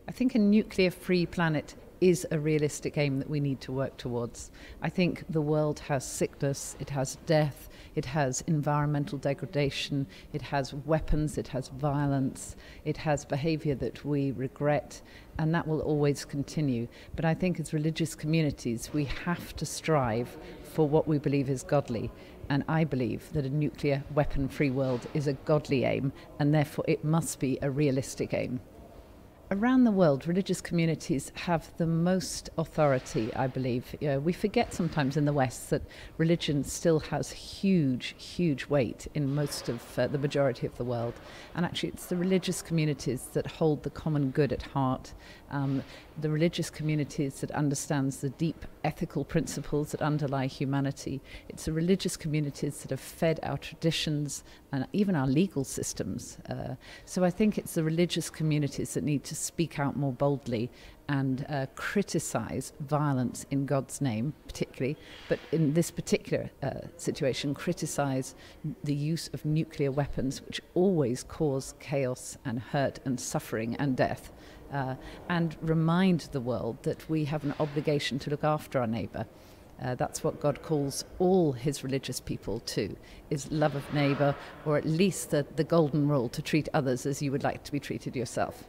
I think a nuclear-free planet is a realistic aim that we need to work towards. I think the world has sickness, it has death, it has environmental degradation, it has weapons, it has violence, it has behavior that we regret, and that will always continue. But I think as religious communities, we have to strive for what we believe is godly. And I believe that a nuclear weapon-free world is a godly aim, and therefore it must be a realistic aim. Around the world, religious communities have the most authority, I believe. We forget sometimes in the West that religion still has huge weight in most of the majority of the world. And actually, it's the religious communities that hold the common good at heart, the religious communities that understands the deep ethical principles that underlie humanity. It's the religious communities that have fed our traditions and even our legal systems. So I think it's the religious communities that need to speak out more boldly and criticize violence in God's name, particularly, but in this particular situation, criticize the use of nuclear weapons, which always cause chaos and hurt and suffering and death, and remind the world that we have an obligation to look after our neighbor. That's what God calls all his religious people to, is love of neighbor, or at least the golden rule to treat others as you would like to be treated yourself.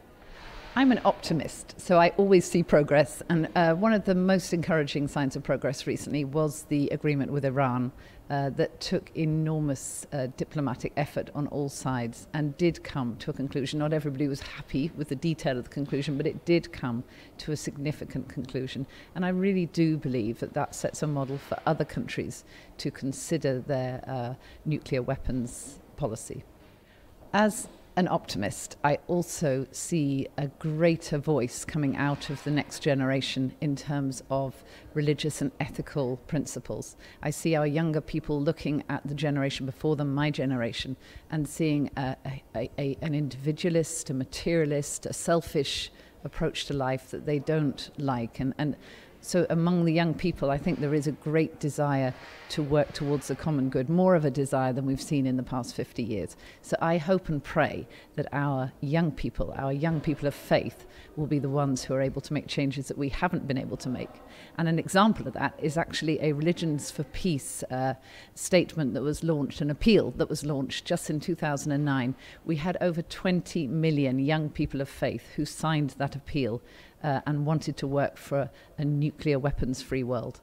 I'm an optimist, so I always see progress, and one of the most encouraging signs of progress recently was the agreement with Iran that took enormous diplomatic effort on all sides and did come to a conclusion. Not everybody was happy with the detail of the conclusion, but it did come to a significant conclusion. And I really do believe that that sets a model for other countries to consider their nuclear weapons policy. As an optimist, I also see a greater voice coming out of the next generation in terms of religious and ethical principles. I see our younger people looking at the generation before them, my generation, and seeing an individualist, a materialist, a selfish approach to life that they don't like. And so among the young people, I think there is a great desire to work towards the common good, more of a desire than we've seen in the past 50 years. So I hope and pray that our young people of faith, will be the ones who are able to make changes that we haven't been able to make. And an example of that is actually a Religions for Peace statement that was launched, an appeal that was launched just in 2009. We had over 20 million young people of faith who signed that appeal and wanted to work for a nuclear weapons-free world.